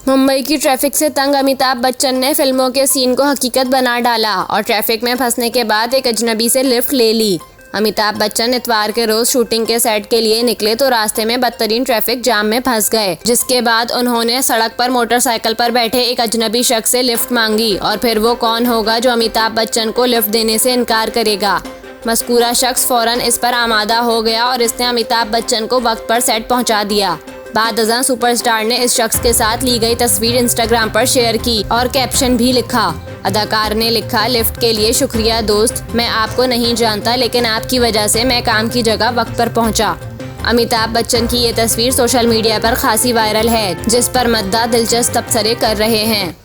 मुंबई की ट्रैफिक से तंग अमिताभ बच्चन ने फिल्मों के सीन को हकीकत बना डाला और ट्रैफिक में फंसने के बाद एक अजनबी से लिफ्ट ले ली। अमिताभ बच्चन इतवार के रोज शूटिंग के सेट के लिए निकले तो रास्ते में बदतरीन ट्रैफिक जाम में फंस गए, जिसके बाद उन्होंने सड़क पर मोटरसाइकिल पर बैठे एक अजनबी शख्स से लिफ्ट मांगी। और फिर वो कौन होगा जो अमिताभ बच्चन को लिफ्ट देने से इनकार करेगा। मज़कूरा शख्स फौरन इस पर आमादा हो गया और इसने अमिताभ बच्चन को वक्त पर सेट पहुंचा दिया। बाद अज़ां सुपरस्टार ने इस शख्स के साथ ली गई तस्वीर इंस्टाग्राम पर शेयर की और कैप्शन भी लिखा। अदाकार ने लिखा, लिफ्ट के लिए शुक्रिया दोस्त, मैं आपको नहीं जानता लेकिन आपकी वजह से मैं काम की जगह वक्त पर पहुंचा। अमिताभ बच्चन की ये तस्वीर सोशल मीडिया पर खासी वायरल है, जिस पर मद्दाह दिलचस्प तबसरे कर रहे हैं।